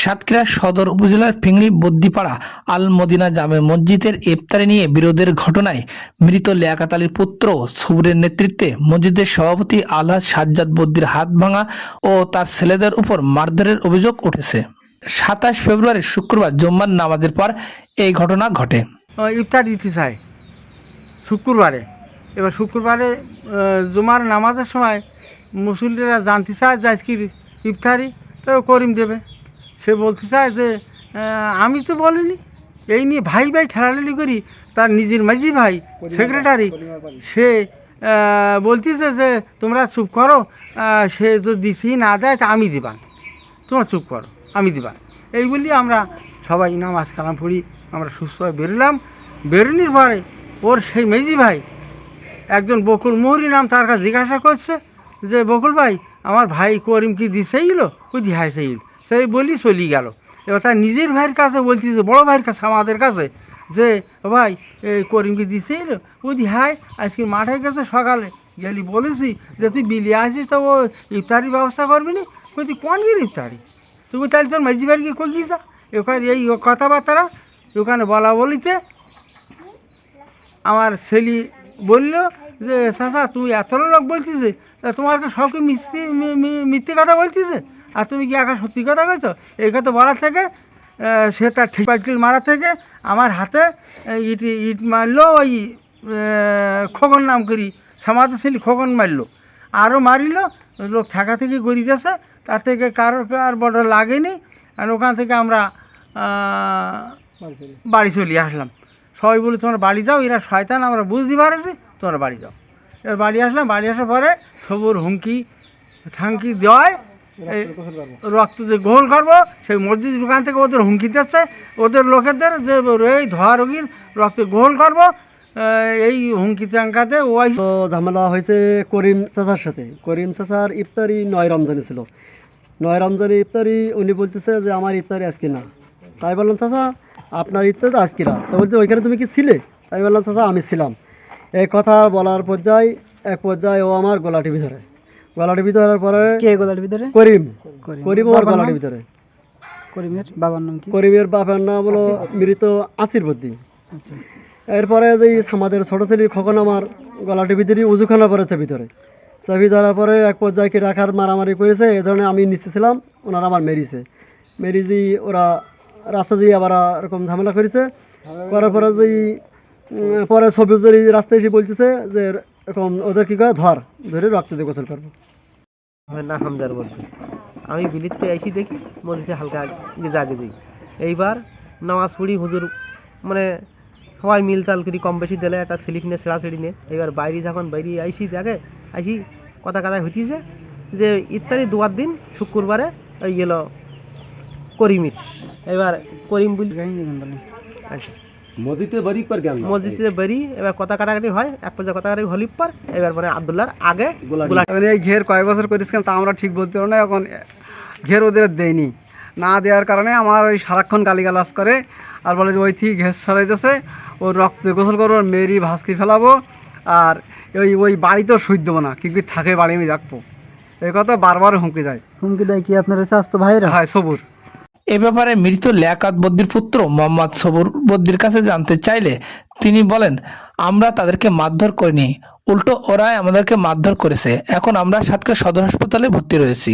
সাতক্ষীরা সদর উপজেলার ফিংড়ি বদ্দিপাড়া আল মদিনা জামে মসজিদের ইফতারি নিয়ে বিরোধের ঘটনায় মৃত লিয়াকত আলীর পুত্র সবুরের নেতৃত্বে মসজিদের সভাপতি আলহাজ সাজ্জাদ বদ্দির হাত ভাঙা ও তার ছেলেদের উপর মারধরের অভিযোগ উঠেছে। 27 ফেব্রুয়ারি শুক্রবার জুম্মার নামাজের পর এই ঘটনা ঘটে। ইফতার দিতে চায় শুক্রবারে। এবার শুক্রবারে জুমার নামাজের সময় মুসল্লিরা জানতে চায় যে আজকে ইফতারি তো করিম দেবে। সে বলতে চায় যে আমি তো বলিনি। এই নিয়ে ভাই ভাই ঠেলাঠেলি করি। তার নিজের মাঝি ভাই সেক্রেটারি সে বলতেছে যে তোমরা চুপ করো, সে যদি দিচ্ছি না দেয় তা আমি দিবা, তোমরা চুপ করো আমি দিবা। এই বলি আমরা সবাই নামাজ কালাম পড়ি, আমরা সুস্থ হয়ে বেরোলাম। বেরোনোর পরে ওর সেই মেজি ভাই একজন বকুল মোহরি নাম, তার কাছে জিজ্ঞাসা করছে যে বকুল ভাই আমার ভাই করিম কি দিছেইল? বুঝি হ্যাঁ সেইল, সেই বলি চলি গেল। এবার তার নিজের ভাইয়ের কাছে বলছি যে বড়ো ভাইয়ের কাছে আমাদের কাছে যে ভাই এই করিম কি দিছেইল? বুঝি হ্যাঁ আজকে মাঠে গেছে সকালে গেলি বলেছি যে তুই বিলি আসিস তো ও ইফতারির ব্যবস্থা করবি নি। বলছি কোন গিয়ে ইফতারি? তুই তাহলে তোর মেজি ভাইকে কই যা। ওখানে এই কথাবার্তা ওখানে বলা বলিতে আমার ছেলে বলল যে চাচা তুমি এত লোক বলছিস, তোমার সবকে মিথ্যে কথা বলছিস, আর তুমি কি একা সত্যি কথা কইছো? এই কথা বলা থেকে সে তার ঠিক পাইটিল মারা থেকে আমার হাতে ইট মারলো। ওই খোকন নাম করি সমাজের ছেলে খোকন মারলো, আরও মারিল। লোক থাকা থেকে গড়িতেছে, তার থেকে কারোর আর বড় লাগেনি। আর ওখান থেকে আমরা বাড়ি চলে আসলাম। সবাই বলে তোমরা বাড়ি যাও, এরা শয়তান আমরা বুঝতে পারছি, তোমরা বাড়ি যাও। এবার বাড়ি আসলাম। বাড়ি আসার পরে সবুর হুমকি থাঙ্কি দেওয়ায় রক্ত যে গোহল করবো, সেই মসজিদ দোকান থেকে ওদের হুমকি দিচ্ছে ওদের লোকেদের যে এই ধোয়া রোগীর রক্তে গোহল করবো, এই হুমকি চাঙ্কাতে ওই ঝামেলা হয়েছে করিম চাচার সাথে। করিম চাচার ইফতারি 9 রমজানে ছিল। 9 রমজানে ইফতারি উনি বলতেছে যে আমার ইফতারি আজকে না। তাই বললাম চাচা আপনার ইফতারি তো আজকে না। তো বলছে ওইখানে তুমি কি ছিলে? আমি বললাম চাচা আমি ছিলাম। এই কথা বলার এক পর্যায়ে ও আমার গলাটি ভিতরে ধরার পরে কে গলার ভিতরে? করিম আমার গলাটি ভিতরে। করিমের বাবার নাম কি? করিমের বাবার নাম হলো মৃত আসির বদ্দি। এরপরে যে আমাদের ছোট ছেলে খোকন আমার গলাটি ভিতরে উজুখানা পড়েছে ভিতরে। চাবি ধরার পরে এক পর্যায়ে কি রাখার মারামারি করেছে। এ ধরনের আমি নিচে ছিলাম, ওনারা আমার মেরিজি ওরা রাস্তা দিয়ে আবার এরকম ঝামেলা করেছে। করার পরে যে পরে সবুজের রাস্তায় এসে বলতেছে যে এরকম ওদের কি করে ধরে রক্ত দিয়ে গোসল করবো। আমার নাম হামজার বলতে আমি বিলিতে এসে দেখি মসজিদে হালকা জাগে দিই। এইবার নামাজ পড়ি হুজুর মানে সবাই মিলতাল করি কম বেশি দিলে একটা স্লিপ নিয়ে ছেঁড়াছেড়ি নিয়ে। এবার বাইরে যখন বাইরে আইসি কথা হইতেছে যে ইফতারি দুয়ার দিন শুক্রবারে ওই গেলো করিমির। এবার করিম বলি আচ্ছা মসজিদে বেরি। এবার কথা কাটাকাটি হয়, এক পর্যায়ে কথা কাটাকাটি হলির পর এবার মানে আব্দুল্লাহর আগে এই ঘের কয় বছর করেছিলাম তা আমরা ঠিক বলতে পারবো না। এখন ঘের ওদের দেয়নি, না দেওয়ার কারণে আমার ওই সারাক্ষণ গালিগালাজ করে আর বলে যে ওই থেকে ঘের সরাইতেছে, ওর রক্তে গোসল করবো, মেরি ভাসকি ফেলাবো, আর ওই বাড়িতেও সই দেবো না, কি থাকে বাড়ি আমি রাখবো। এই কথা বারবার হুমকি দেয় কি আপনার স্বাস্থ্য ভাইরা? হ্যাঁ সবুর। এ ব্যাপারে মৃত লিয়াকত বদ্দির পুত্র মোহাম্মদ সবুর বদ্দির কাছে জানতে চাইলে তিনি বলেন, আমরা তাদেরকে মারধর করিনি, উল্টো ওরাই আমাদেরকে মারধর করেছে। এখন আমরা সাতক্ষীরা সদর হাসপাতালে ভর্তি রয়েছি।